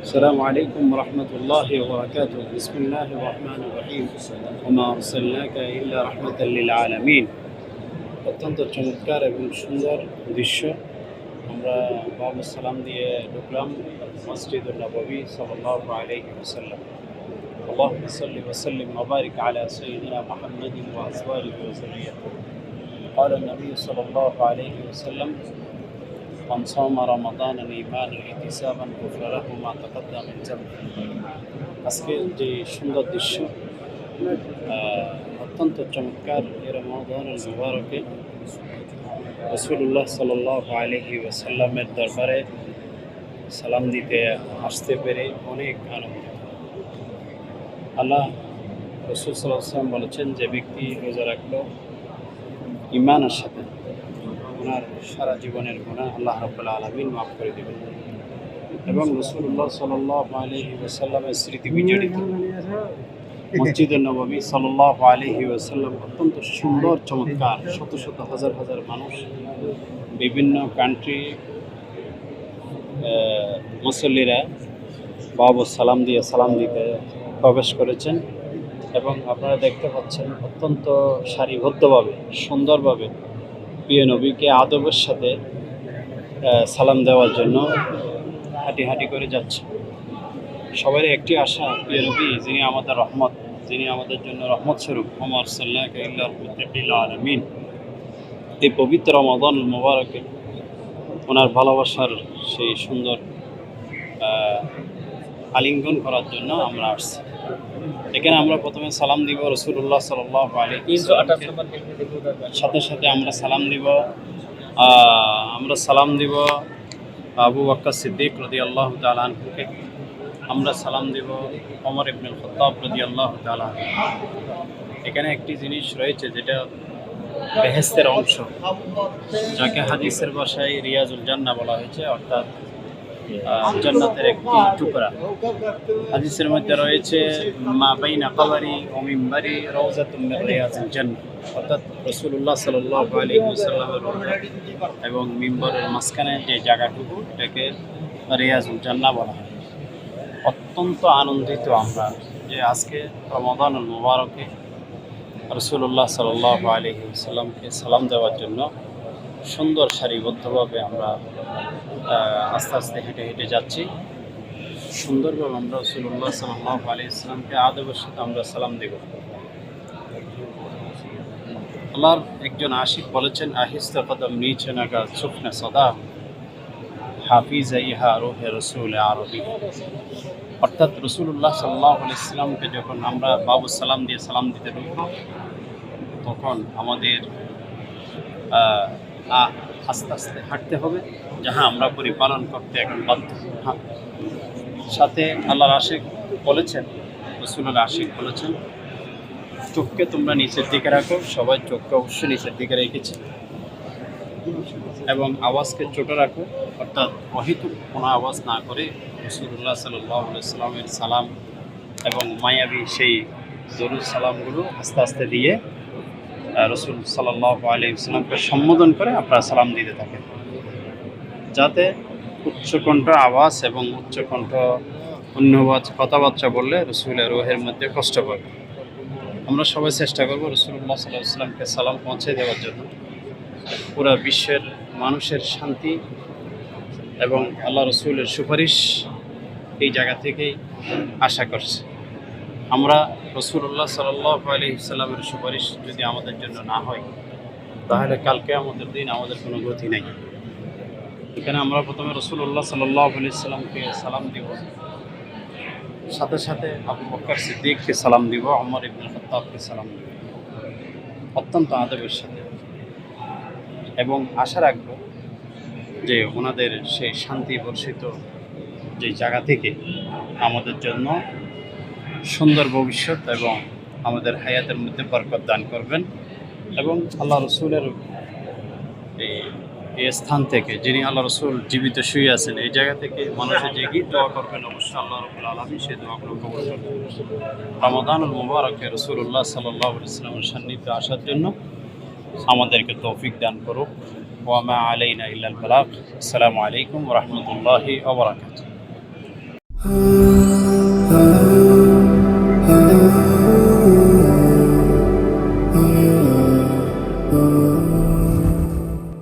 السلام عليكم ورحمة الله وبركاته. بسم الله الرحمن الرحيم. وما أرسلناك إلا رحمة للعالمين. অত্যন্ত চমৎকার এবং সুন্দর দৃশ্য। আমরা বাবু সালাম দিয়ে ঢুকলাম মসজিদুল নববী সাল্লাল্লাহু আলাইহি ওয়াসাল্লাম। আল্লাহুম্মা সাল্লি ওয়া সাল্লিম ওয়া বারিক আলা সাইয়্যিদিনা মুহাম্মাদিন ওয়া আজওয়াজিহি ওয়া যুররিয়্যাতিহি। قال النبي صلى الله عليه وسلم من صام رمضان إيمانا واحتسابا غفر له ما تقدم من ذنبه। আজকে যে সুন্দর দৃশ্য, অত্যন্ত চমৎকার। এই রমাদানুল মুবারকে রাসূলুল্লাহ সাল্লাল্লাহু আলাইহি ওয়াসাল্লামের দরবারে সালাম দিতে আসতে পেরে অনেক আনন্দ। আল্লাহ রাসূল সাল্লাল্লাহু আলাইহি ওয়াসাল্লাম বলেছেন, যে ব্যক্তি রোজা রাখলো ঈমানের সাথে, ওনার সারা জীবনের গুনাহ আল্লাহ রাব্বুল আলামিন মাফ করে দেবেন। এবং রাসূলুল্লাহ সাল্লাল্লাহু আলাইহি ওয়াসাল্লামের স্মৃতি বিজড়িত মসজিদে নববী সাল্লাল্লাহু আলাইহি ওয়াসাল্লাম অত্যন্ত সুন্দর চমৎকার। শত শত হাজার হাজার মানুষ, বিভিন্ন কান্ট্রি মুসল্লিরা বাবু সালাম দিতে প্রবেশ করেছেন। এবং আপনারা দেখতে পাচ্ছেন অত্যন্ত সারিবদ্ধভাবে সুন্দরভাবে প্রিয় নবীকে আদবের সাথে সালাম দেওয়ার জন্য হাঁটি হাঁটি করে যাচ্ছে। সবার একটি আশা, প্রিয় নবী যিনি আমাদের রহমত, যিনি আমাদের জন্য রহমত স্বরূপ, ওমা আরসালনাকা ইল্লা রাহমাতাল লিল আলামিন, এই পবিত্র রমাদানুল মুবারকে ওনার ভালোবাসার সেই সুন্দর আলিঙ্গন করার জন্য আমরা আসছি। এখানে আমরা প্রথমে সালাম দিব রাসূলুল্লাহ সাল্লাল্লাহু আলাইহি ওয়াসাল্লাম, সাথে সাথে আমরা সালাম দিব আবু বকর সিদ্দিক রাদিয়াল্লাহু তাআলা আনহুকে। আমরা সালাম দিব ওমর ইবনুল খাত্তাব রাদিয়াল্লাহু তাআলা আনহু। এখানে একটি জিনিস রয়েছে যেটা বেহেশতের অংশ, যাকে হাদিসের ভাষায় রিয়াজুল জান্নাহ বলা হয়েছে, অর্থাৎ জান্নাতের একটি টুকরা। হাদিসের মধ্যে রয়েছে মা বাইনা কবরি ওয়া মিম্বারি রাউযাতুম মিন রিয়াজিল জান্নাহ, অর্থাৎ রাসূলুল্লাহ সাল্লাল্লাহু আলাইহি ওয়াসাল্লামের এবং মিম্বরের মাঝখানে যে জায়গাটুকু, এটাকে রিয়াজুল জান্নাহ বলা হয়। অত্যন্ত আনন্দিত আমরা যে আজকে রমাদানুল মুবারকে রাসূলুল্লাহ সাল্লাল্লাহু আলাইহি ওয়াসাল্লামকে সালাম দেওয়ার জন্য সুন্দর সারিবদ্ধভাবে আমরা আস্তে আস্তে হেঁটে হেঁটে যাচ্ছি। সুন্দরভাবে আমরা রাসূলুল্লাহ সাল্লাল্লাহু আলাইহি ওয়াসাল্লামকে আদবের সাথে আমরা সালাম দেব। আল্লাহর একজন আশিক বলেছেন, আহিস্তা কদম নিচে নাগা সুফনে সদা হাফিজ ইহা রুহে রসুল আরবি। অর্থাৎ রাসূলুল্লাহ সাল্লাল্লাহু আলাইহি ওয়াসাল্লামকে যখন আমরা বাবু সালাম দিতে ঢুকব, তখন আমাদের আস্তে আস্তে হাঁটতে হবে, যাহা আমরা পরিপালন করতে এখন বাধ্য। সাথে আল্লাহর আশিক বলেছেন, রাসূলের আশিক বলেছেন, চোখকে তোমরা নিচের দিকে রাখো। সবাই চোখকে অবশ্যই নিচের দিকে রেখেছে, এবং আওয়াজকে ছোট রাখো, অর্থাৎ অহেতুক কোনো আওয়াজ না করে রাসূলুল্লাহ সাল্লাল্লাহু আলাইহি ওয়াসাল্লামের সালাম এবং মায়াবী সেই দরুদ সালামগুলো আস্তে আস্তে দিয়ে রাসূল সাল্লাল্লাহু আলাইহি ওয়াসাল্লামকে সম্বোধন করে আপনারা সালাম দিতে থাকেন, যাতে উচ্চকণ্ঠ আওয়াজ এবং উচ্চকণ্ঠ অন্যবাদ কথাবার্তা বললে রাসূলের রূহের মধ্যে কষ্ট পাবে। আমরা সবাই চেষ্টা করব রাসূলুল্লাহ সাল্লাল্লাহু আলাইহি ওয়াসাল্লামকে সালাম পৌঁছে দেওয়ার জন্য। পুরো বিশ্বের মানুষের শান্তি এবং আল্লাহ রাসূলের সুপারিশ এই জায়গা থেকেই আশা করছি। আমরা রাসূলুল্লাহ সাল্লাল্লাহু আলাইহি ওয়াসাল্লামের সুপারিশ যদি আমাদের জন্য না হয়, তাহলে কালকে আমাদের দিন আমাদের কোনো গতি নেই। এখানে আমরা প্রথমে রাসূলুল্লাহ সাল্লাল্লাহু আলাইহি ওয়াসাল্লামকে সালাম দিব, সাথে সাথে আবু বকর সিদ্দিককে সালাম দিব, ওমর ইবনুল খাত্তাবকে সালাম দিব, অত্যন্ত আদবের সাথে। এবং আশা রাখবো যে ওনাদের সেই শান্তি বর্ষিত যে জায়গা থেকে আমাদের জন্য সুন্দর ভবিষ্যৎ এবং আমাদের হায়াতের মধ্যে বরকত দান করবেন। এবং আল্লাহ রসুলের এই স্থান থেকে, যিনি আল্লাহ রসুল জীবিত শুয়ে আছেন, এই জায়গা থেকে মানুষের যে গীত দোয়া করবেন, অবশ্যই আল্লাহ রাব্বুল আলামিন সেই দোয়াগুলো কবুল করবেন। রমাদানুল মুবারকে রাসূলুল্লাহ সাল্লাল্লাহু আলাইহি ওয়াসাল্লামের সান্নিধ্যে আসার জন্য আমাদেরকে তৌফিক দান করুক। ওয়া মা আলাইনা ইল্লাল বালাগ। আসসালামু আলাইকুম ওয়া রাহমাতুল্লাহি ওয়া বারাকাতুহু।